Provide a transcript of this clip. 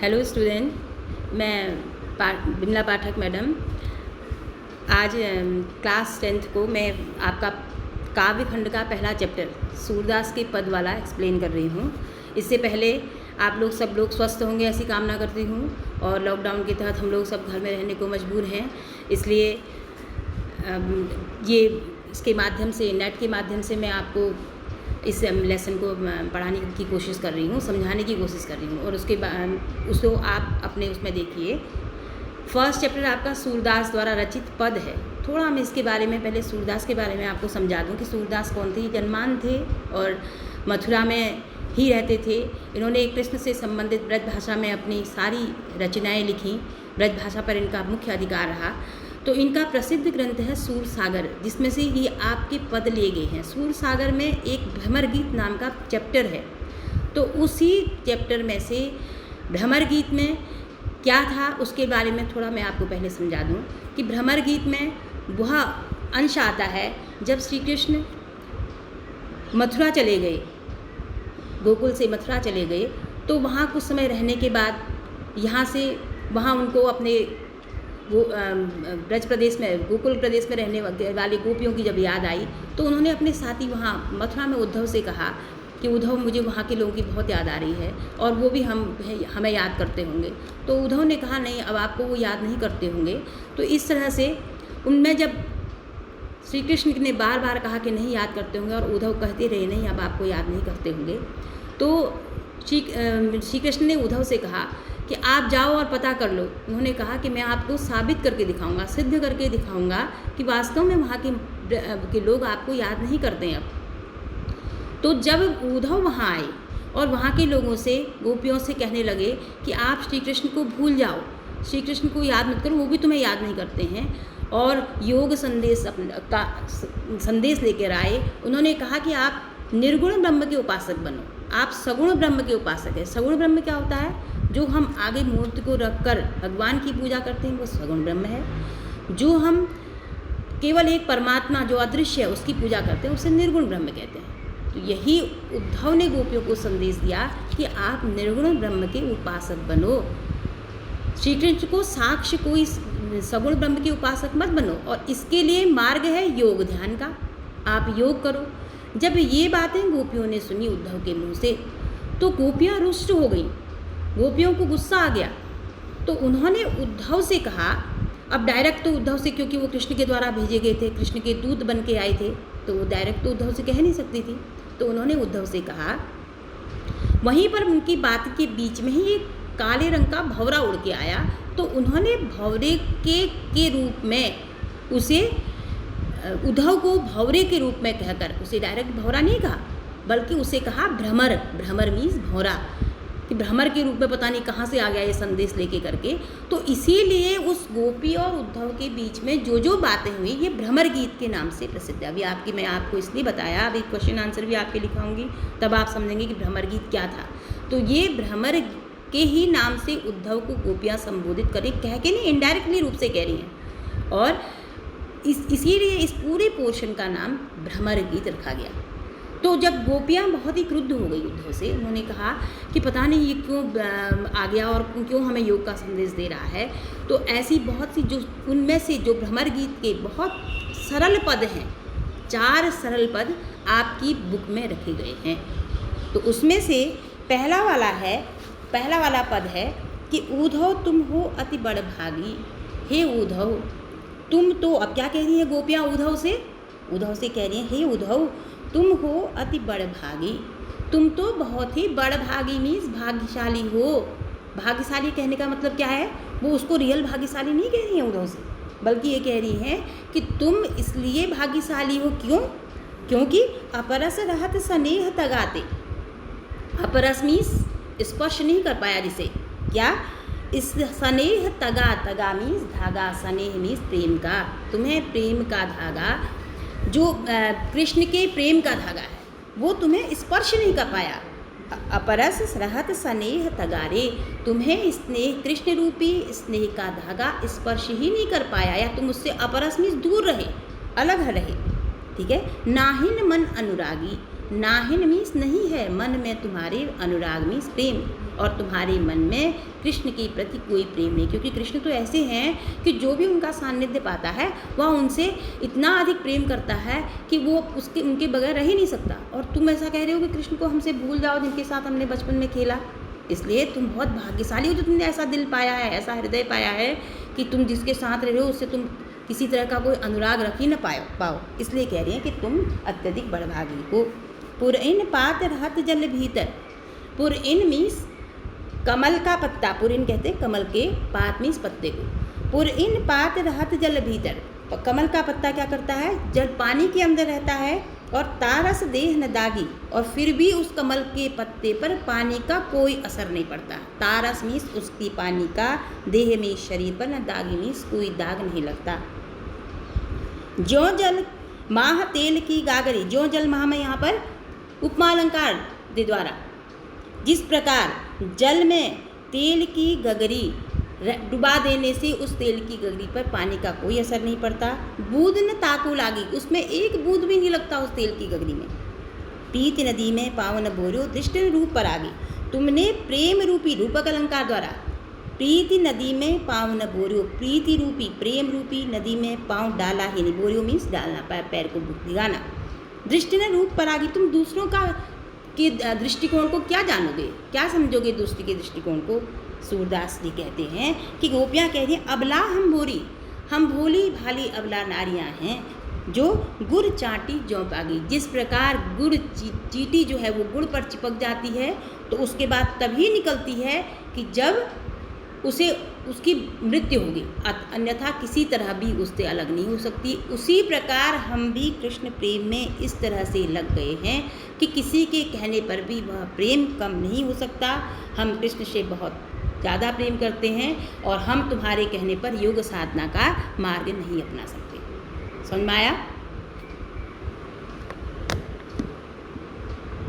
Hello student, मैं बिमला पाठक madam. आज class 10th को मैं आपका काव्य खंड का पहला चैप्टर सूरदास के पद वाला एक्सप्लेन कर रही हूँ। इससे पहले आप लोग सब लोग स्वस्थ होंगे ऐसी कामना करती हूँ। और लॉकडाउन के तहत हम लोग सब घर में रहने को मजबूर हैं, इसलिए ये इसके माध्यम से नेट के माध्यम से मैं आपको इस लेसन को पढ़ाने की कोशिश कर रही हूँ, समझाने की कोशिश कर रही हूँ। और उसके बाद उसको आप अपने उसमें देखिए। फर्स्ट चैप्टर आपका सूरदास द्वारा रचित पद है। थोड़ा हम इसके बारे में पहले सूरदास के बारे में आपको समझा दूँ कि सूरदास कौन थे। जन्मान थे और मथुरा में ही रहते थे। इन्होंने कृष्ण से संबंधित ब्रज भाषा में अपनी सारी रचनाएँ लिखी। ब्रज भाषा पर इनका मुख्य अधिकार रहा। तो इनका प्रसिद्ध ग्रंथ है सूरसागर, जिसमें से ये आपके पद लिए गए हैं। सूरसागर में एक भ्रमर गीत नाम का चैप्टर है। तो उसी चैप्टर में से भ्रमर गीत में क्या था उसके बारे में थोड़ा मैं आपको पहले समझा दूं कि भ्रमर गीत में वह अंश आता है जब श्री कृष्ण मथुरा चले गए, गोकुल से मथुरा चले गए। तो वहाँ कुछ समय रहने के बाद यहाँ से वहाँ उनको अपने ब्रज प्रदेश में, गोकुल प्रदेश में रहने वाली गोपियों की जब याद आई तो उन्होंने अपने साथी वहाँ मथुरा में उद्धव से कहा कि उद्धव, मुझे वहाँ के लोगों की बहुत याद आ रही है और वो भी हमें याद करते होंगे। तो उद्धव ने कहा नहीं, अब आपको वो याद नहीं करते होंगे। तो इस तरह से उनमें जब श्री कृष्ण ने बार बार कहा कि नहीं याद करते होंगे और उद्धव कहते रहे नहीं, अब आपको याद नहीं करते होंगे, तो श्री कृष्ण ने उद्धव से कहा कि आप जाओ और पता कर लो। उन्होंने कहा कि मैं आपको साबित करके दिखाऊंगा, सिद्ध करके दिखाऊंगा कि वास्तव में वहाँ के लोग आपको याद नहीं करते हैं अब। तो जब उद्धव वहाँ आए और वहाँ के लोगों से, गोपियों से कहने लगे कि आप श्री कृष्ण को भूल जाओ, श्री कृष्ण को याद मत करो, वो भी तुम्हें याद नहीं करते हैं, और योग संदेश लेकर आए। उन्होंने कहा कि आप निर्गुण ब्रह्म के उपासक बनो, आप सगुण ब्रह्म के उपासक है। सगुण ब्रह्म क्या होता है? जो हम आगे मूर्ति को रखकर भगवान की पूजा करते हैं वो सगुण ब्रह्म है। जो हम केवल एक परमात्मा जो अदृश्य है उसकी पूजा करते हैं उसे निर्गुण ब्रह्म कहते हैं। तो यही उद्धव ने गोपियों को संदेश दिया कि आप निर्गुण ब्रह्म के उपासक बनो। श्री कृष्ण को साक्ष्य कोई सगुण ब्रह्म के उपासक मत बनो, और इसके लिए मार्ग है योग ध्यान का। आप योग करो। जब ये बातें गोपियों ने सुनी उद्धव के मुँह से तो गोपियाँ रुष्ट हो गईं, गोपियों को गुस्सा आ गया। तो उन्होंने उद्धव से कहा, अब डायरेक्ट तो उद्धव से, क्योंकि वो कृष्ण के द्वारा भेजे गए थे, कृष्ण के दूत बन के आए थे, तो वो डायरेक्ट तो उद्धव से कह नहीं सकती थी। तो उन्होंने उद्धव से कहा, वहीं पर उनकी बात के बीच में ही एक काले रंग का भंवरा उड़ के आया। तो उन्होंने भंवरे के रूप में उसे, उद्धव को भंवरे के रूप में कहकर उसे डायरेक्ट भंवरा नहीं कहा, बल्कि उसे कहा भ्रमर। भ्रमर मीन्स भंवरा, कि भ्रमर के रूप में पता नहीं कहाँ से आ गया ये संदेश लेके करके। तो इसीलिए उस गोपी और उद्धव के बीच में जो बातें हुई ये भ्रमर गीत के नाम से प्रसिद्ध है। अभी मैं आपको इसलिए बताया, अभी क्वेश्चन आंसर भी आपके लिखाऊंगी, तब आप समझेंगे कि भ्रमर गीत क्या था। तो ये भ्रमर के ही नाम से उद्धव को गोपियाँ संबोधित करें, कह के नहीं, इनडायरेक्टली रूप से कह रही हैं। और इसीलिए इस पूरे पोर्शन का नाम भ्रमर गीत रखा गया। तो जब गोपियाँ बहुत ही क्रुद्ध हो गई उद्धव से, उन्होंने कहा कि पता नहीं ये क्यों आ गया और क्यों हमें योग का संदेश दे रहा है। तो ऐसी बहुत सी, जो उनमें से जो भ्रमर गीत के बहुत सरल पद हैं, 4 सरल पद आपकी बुक में रखे गए हैं। तो उसमें से पहला वाला पद है कि उद्धव तुम हो अति बड़ भागी, हे उद्धव तुम तो, अब क्या कह रही है गोपियाँ उद्धव से कह रही हैं, हे उद्धव तुम हो अति बड़ भागी, तुम तो बहुत ही बड़ भागी मीन्स भाग्यशाली हो। भाग्यशाली कहने का मतलब क्या है? वो उसको रियल भाग्यशाली नहीं कह रही है उद्धव से, बल्कि ये कह रही हैं कि तुम इसलिए भाग्यशाली हो, क्यों? क्योंकि अपरस रहत स्नेह तगाते। अपरस मीन्स स्पर्श नहीं कर पाया जिसे, क्या? इस स्नेह तगा मीन्स धागा, स्नेह मीन्स प्रेम का। तुम्हें प्रेम का धागा, जो कृष्ण के प्रेम का धागा है, वो तुम्हें स्पर्श नहीं कर पाया। अपरस रहत स्नेह तगारे, तुम्हें स्नेह, कृष्ण रूपी स्नेह का धागा स्पर्श ही नहीं कर पाया, या तुम उससे अपरस मीन्स दूर रहे, अलग रहे। ठीक है। नाहिन मन अनुरागी, नाहिन मीन्स नहीं है, मन में तुम्हारे अनुराग मीन्स प्रेम, और तुम्हारे मन में कृष्ण के प्रति कोई प्रेम नहीं, क्योंकि कृष्ण तो ऐसे हैं कि जो भी उनका सान्निध्य पाता है वह उनसे इतना अधिक प्रेम करता है कि वो उनके बगैर रह ही नहीं सकता। और तुम ऐसा कह रहे हो कि कृष्ण को हमसे भूल जाओ जिनके साथ हमने बचपन में खेला। इसलिए तुम बहुत भाग्यशाली हो जो तुमने ऐसा दिल पाया है, ऐसा हृदय पाया है कि तुम जिसके साथ रह रहे हो उससे तुम किसी तरह का कोई अनुराग रख ही न पाओ। इसलिए कह रही हैं कि तुम अत्यधिक बड़भागी हो। पुरइन पात रहत जल भीतर, पुरइन मीन्स कमल का पत्ता, पुरइन कहते हैं कमल के, पात मीन्स पत्ते को। पुरइन पात रहत जल भीतर, कमल का पत्ता क्या करता है, जल पानी के अंदर रहता है, और तारस देह न दागी, और फिर भी उस कमल के पत्ते पर पानी का कोई असर नहीं पड़ता। तारस मीन्स उसकी पानी का देह में शरीर पर, न दागी मीन्स कोई दाग नहीं लगता। ज्यों जल माह तेल की गागरी, ज्यों जल माह में यहाँ पर उपमा अलंकार के द्वारा, जिस प्रकार जल में तेल की गगरी डुबा देने से उस तेल की गगरी पर पानी का कोई असर नहीं पड़ता। बूंद न ताकू लागी, उसमें एक बूंद भी नहीं लगता उस तेल की गगरी में। पीत नदी में पावन बोरो दृष्टि रूप पर आगी, तुमने प्रेम रूपी रूपक अलंकार द्वारा प्रीति नदी में पावन बोरो, प्रीति रूपी प्रेम रूपी नदी में पाँव डाला ही नहीं, बोरो मीन्स डालना, पैर को भिगाना। दृष्टि ने रूप पर आगी, तुम दूसरों का के दृष्टिकोण को क्या जानोगे, क्या समझोगे दूसरे के दृष्टिकोण को। सूरदास जी कहते हैं कि गोपियाँ कह रही हैं अबला हम भोली भाली अबला नारियाँ हैं, जो गुड़ चाटी ज्यों पागी। जिस प्रकार गुड़ चीटी जो है वो गुड़ पर चिपक जाती है तो उसके बाद तभी निकलती है कि जब उसकी मृत्यु होगी, अन्यथा किसी तरह भी उससे अलग नहीं हो सकती। उसी प्रकार हम भी कृष्ण प्रेम में इस तरह से लग गए हैं कि किसी के कहने पर भी वह प्रेम कम नहीं हो सकता। हम कृष्ण से बहुत ज़्यादा प्रेम करते हैं और हम तुम्हारे कहने पर योग साधना का मार्ग नहीं अपना सकते। समझ में आया?